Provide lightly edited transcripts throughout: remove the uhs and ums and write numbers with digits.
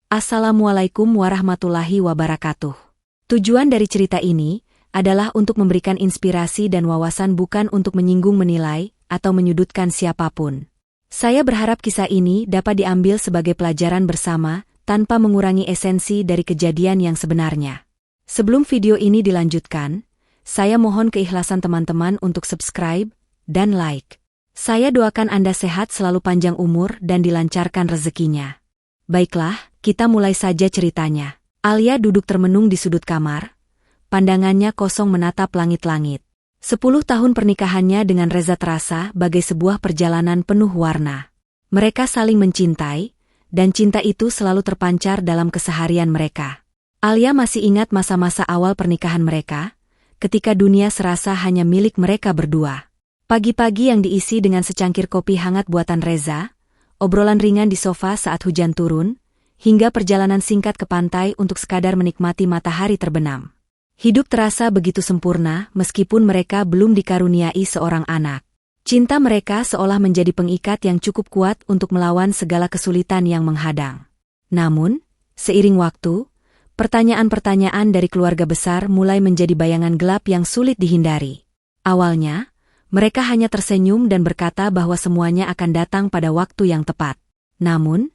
Assalamualaikum warahmatullahi wabarakatuh. Tujuan dari cerita ini adalah untuk memberikan inspirasi dan wawasan, bukan untuk menyinggung, menilai, atau menyudutkan siapapun. Saya berharap kisah ini dapat diambil sebagai pelajaran bersama, tanpa mengurangi esensi dari kejadian yang sebenarnya. Sebelum video ini dilanjutkan, saya mohon keikhlasan teman-teman untuk subscribe dan like. Saya doakan Anda sehat selalu, panjang umur, dan dilancarkan rezekinya. Baiklah, kita mulai saja ceritanya. Alia duduk termenung di sudut kamar. Pandangannya kosong menatap langit-langit. 10 tahun pernikahannya dengan Reza terasa bagai sebuah perjalanan penuh warna. Mereka saling mencintai, dan cinta itu selalu terpancar dalam keseharian mereka. Alia masih ingat masa-masa awal pernikahan mereka, ketika dunia serasa hanya milik mereka berdua. Pagi-pagi yang diisi dengan secangkir kopi hangat buatan Reza, obrolan ringan di sofa saat hujan turun, hingga perjalanan singkat ke pantai untuk sekadar menikmati matahari terbenam. Hidup terasa begitu sempurna meskipun mereka belum dikaruniai seorang anak. Cinta mereka seolah menjadi pengikat yang cukup kuat untuk melawan segala kesulitan yang menghadang. Namun, seiring waktu, pertanyaan-pertanyaan dari keluarga besar mulai menjadi bayangan gelap yang sulit dihindari. Awalnya, mereka hanya tersenyum dan berkata bahwa semuanya akan datang pada waktu yang tepat. Namun,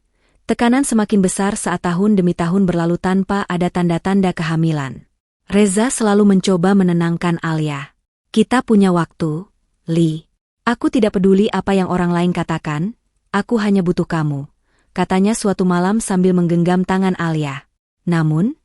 tekanan semakin besar saat tahun demi tahun berlalu tanpa ada tanda-tanda kehamilan. Reza selalu mencoba menenangkan Alia. "Kita punya waktu, Li. Aku tidak peduli apa yang orang lain katakan, aku hanya butuh kamu," katanya suatu malam sambil menggenggam tangan Alia. Namun,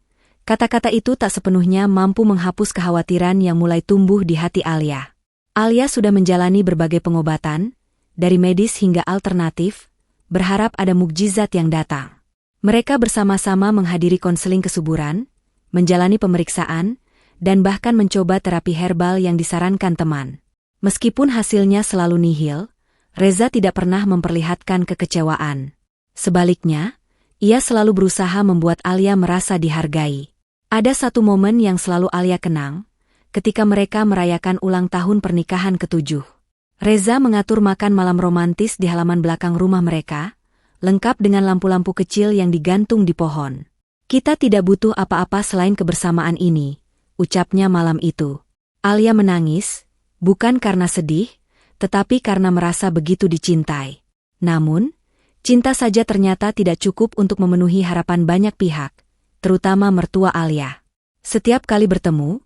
kata-kata itu tak sepenuhnya mampu menghapus kekhawatiran yang mulai tumbuh di hati Alia. Alia sudah menjalani berbagai pengobatan, dari medis hingga alternatif, berharap ada mukjizat yang datang. Mereka bersama-sama menghadiri konseling kesuburan, menjalani pemeriksaan, dan bahkan mencoba terapi herbal yang disarankan teman. Meskipun hasilnya selalu nihil, Reza tidak pernah memperlihatkan kekecewaan. Sebaliknya, ia selalu berusaha membuat Alia merasa dihargai. Ada satu momen yang selalu Alia kenang, ketika mereka merayakan ulang tahun pernikahan ke-7. Reza mengatur makan malam romantis di halaman belakang rumah mereka, lengkap dengan lampu-lampu kecil yang digantung di pohon. "Kita tidak butuh apa-apa selain kebersamaan ini," ucapnya malam itu. Alia menangis, bukan karena sedih, tetapi karena merasa begitu dicintai. Namun, cinta saja ternyata tidak cukup untuk memenuhi harapan banyak pihak, terutama mertua Alia. Setiap kali bertemu,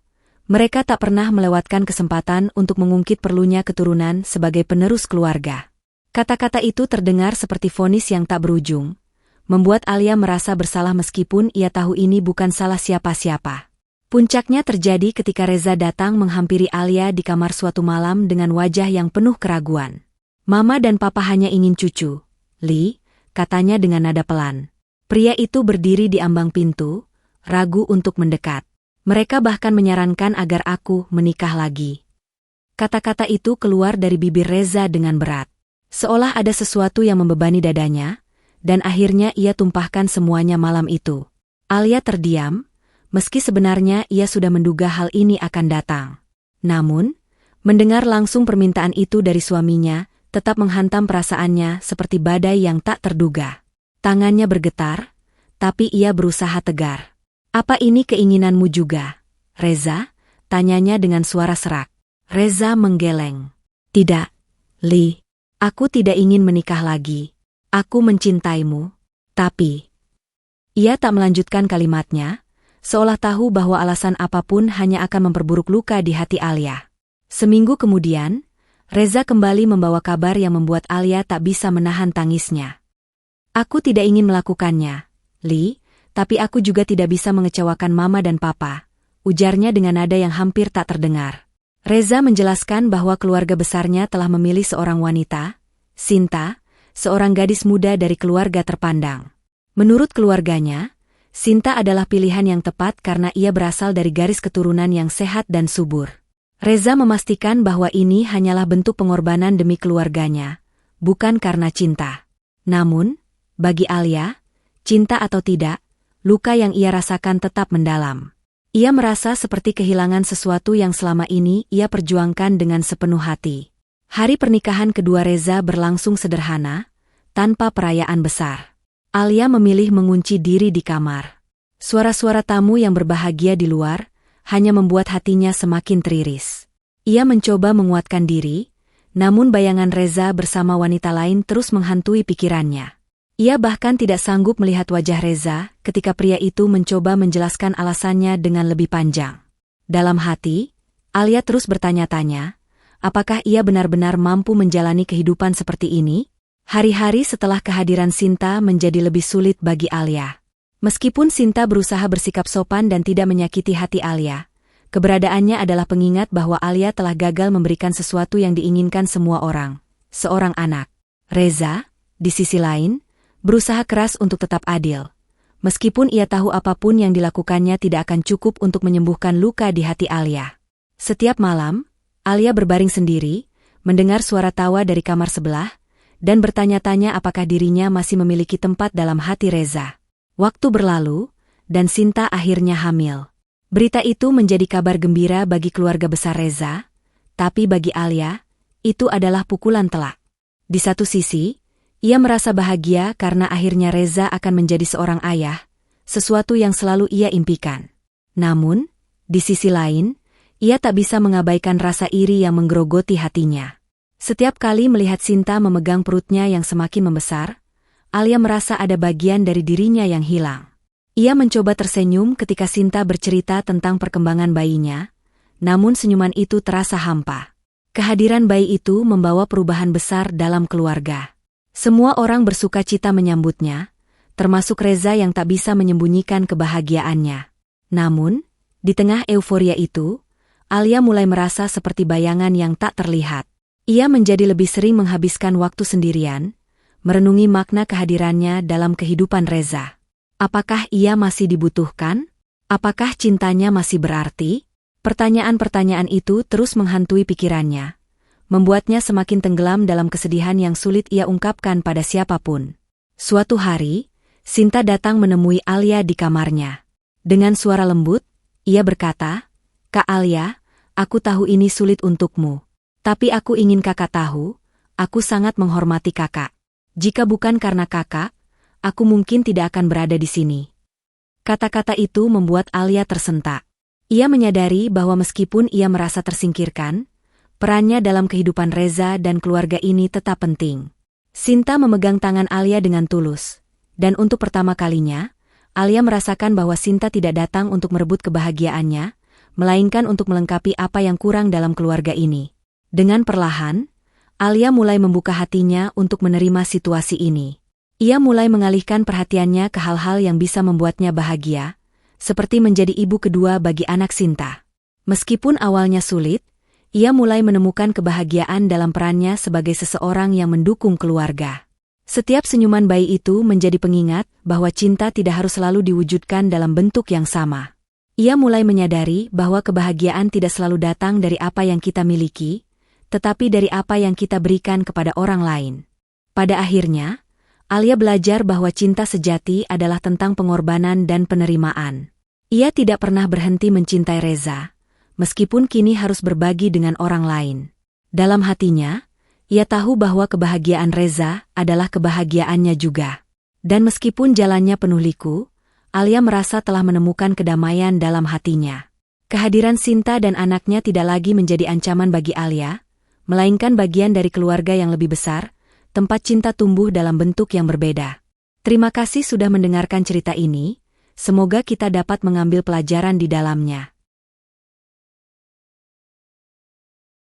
mereka tak pernah melewatkan kesempatan untuk mengungkit perlunya keturunan sebagai penerus keluarga. Kata-kata itu terdengar seperti vonis yang tak berujung, membuat Alia merasa bersalah meskipun ia tahu ini bukan salah siapa-siapa. Puncaknya terjadi ketika Reza datang menghampiri Alia di kamar suatu malam dengan wajah yang penuh keraguan. "Mama dan Papa hanya ingin cucu, Li," katanya dengan nada pelan. Pria itu berdiri di ambang pintu, ragu untuk mendekat. "Mereka bahkan menyarankan agar aku menikah lagi." Kata-kata itu keluar dari bibir Reza dengan berat. Seolah ada sesuatu yang membebani dadanya, dan akhirnya ia tumpahkan semuanya malam itu. Alia terdiam, meski sebenarnya ia sudah menduga hal ini akan datang. Namun, mendengar langsung permintaan itu dari suaminya, tetap menghantam perasaannya seperti badai yang tak terduga. Tangannya bergetar, tapi ia berusaha tegar. "Apa ini keinginanmu juga, Reza?" tanyanya dengan suara serak. Reza menggeleng. "Tidak, Li. Aku tidak ingin menikah lagi. Aku mencintaimu, tapi..." Ia tak melanjutkan kalimatnya, seolah tahu bahwa alasan apapun hanya akan memperburuk luka di hati Alia. Seminggu kemudian, Reza kembali membawa kabar yang membuat Alia tak bisa menahan tangisnya. "Aku tidak ingin melakukannya, Li, tapi aku juga tidak bisa mengecewakan Mama dan Papa," ujarnya dengan nada yang hampir tak terdengar. Reza menjelaskan bahwa keluarga besarnya telah memilih seorang wanita, Sinta, seorang gadis muda dari keluarga terpandang. Menurut keluarganya, Sinta adalah pilihan yang tepat karena ia berasal dari garis keturunan yang sehat dan subur. Reza memastikan bahwa ini hanyalah bentuk pengorbanan demi keluarganya, bukan karena cinta. Namun, bagi Alia, cinta atau tidak, luka yang ia rasakan tetap mendalam. Ia merasa seperti kehilangan sesuatu yang selama ini ia perjuangkan dengan sepenuh hati. Hari pernikahan kedua Reza berlangsung sederhana, tanpa perayaan besar. Alia memilih mengunci diri di kamar. Suara-suara tamu yang berbahagia di luar hanya membuat hatinya semakin teriris. Ia mencoba menguatkan diri, namun bayangan Reza bersama wanita lain terus menghantui pikirannya. Ia bahkan tidak sanggup melihat wajah Reza ketika pria itu mencoba menjelaskan alasannya dengan lebih panjang. Dalam hati, Alia terus bertanya-tanya, apakah ia benar-benar mampu menjalani kehidupan seperti ini? Hari-hari setelah kehadiran Sinta menjadi lebih sulit bagi Alia. Meskipun Sinta berusaha bersikap sopan dan tidak menyakiti hati Alia, keberadaannya adalah pengingat bahwa Alia telah gagal memberikan sesuatu yang diinginkan semua orang, seorang anak. Reza, di sisi lain, berusaha keras untuk tetap adil. Meskipun ia tahu apapun yang dilakukannya tidak akan cukup untuk menyembuhkan luka di hati Alia. Setiap malam, Alia berbaring sendiri, mendengar suara tawa dari kamar sebelah, dan bertanya-tanya apakah dirinya masih memiliki tempat dalam hati Reza. Waktu berlalu, dan Sinta akhirnya hamil. Berita itu menjadi kabar gembira bagi keluarga besar Reza, tapi bagi Alia, itu adalah pukulan telak. Di satu sisi, ia merasa bahagia karena akhirnya Reza akan menjadi seorang ayah, sesuatu yang selalu ia impikan. Namun, di sisi lain, ia tak bisa mengabaikan rasa iri yang menggerogoti hatinya. Setiap kali melihat Sinta memegang perutnya yang semakin membesar, Alia merasa ada bagian dari dirinya yang hilang. Ia mencoba tersenyum ketika Sinta bercerita tentang perkembangan bayinya, namun senyuman itu terasa hampa. Kehadiran bayi itu membawa perubahan besar dalam keluarga. Semua orang bersuka cita menyambutnya, termasuk Reza yang tak bisa menyembunyikan kebahagiaannya. Namun, di tengah euforia itu, Alia mulai merasa seperti bayangan yang tak terlihat. Ia menjadi lebih sering menghabiskan waktu sendirian, merenungi makna kehadirannya dalam kehidupan Reza. Apakah ia masih dibutuhkan? Apakah cintanya masih berarti? Pertanyaan-pertanyaan itu terus menghantui pikirannya, membuatnya semakin tenggelam dalam kesedihan yang sulit ia ungkapkan pada siapapun. Suatu hari, Sinta datang menemui Alia di kamarnya. Dengan suara lembut, ia berkata, "Kak Alia, aku tahu ini sulit untukmu. Tapi aku ingin kakak tahu, aku sangat menghormati kakak. Jika bukan karena kakak, aku mungkin tidak akan berada di sini." Kata-kata itu membuat Alia tersentak. Ia menyadari bahwa meskipun ia merasa tersingkirkan, perannya dalam kehidupan Reza dan keluarga ini tetap penting. Sinta memegang tangan Alia dengan tulus, dan untuk pertama kalinya, Alia merasakan bahwa Sinta tidak datang untuk merebut kebahagiaannya, melainkan untuk melengkapi apa yang kurang dalam keluarga ini. Dengan perlahan, Alia mulai membuka hatinya untuk menerima situasi ini. Ia mulai mengalihkan perhatiannya ke hal-hal yang bisa membuatnya bahagia, seperti menjadi ibu kedua bagi anak Sinta. Meskipun awalnya sulit, ia mulai menemukan kebahagiaan dalam perannya sebagai seseorang yang mendukung keluarga. Setiap senyuman bayi itu menjadi pengingat bahwa cinta tidak harus selalu diwujudkan dalam bentuk yang sama. Ia mulai menyadari bahwa kebahagiaan tidak selalu datang dari apa yang kita miliki, tetapi dari apa yang kita berikan kepada orang lain. Pada akhirnya, Alia belajar bahwa cinta sejati adalah tentang pengorbanan dan penerimaan. Ia tidak pernah berhenti mencintai Reza, meskipun kini harus berbagi dengan orang lain. Dalam hatinya, ia tahu bahwa kebahagiaan Reza adalah kebahagiaannya juga. Dan meskipun jalannya penuh liku, Alia merasa telah menemukan kedamaian dalam hatinya. Kehadiran Sinta dan anaknya tidak lagi menjadi ancaman bagi Alia, melainkan bagian dari keluarga yang lebih besar, tempat cinta tumbuh dalam bentuk yang berbeda. Terima kasih sudah mendengarkan cerita ini, semoga kita dapat mengambil pelajaran di dalamnya.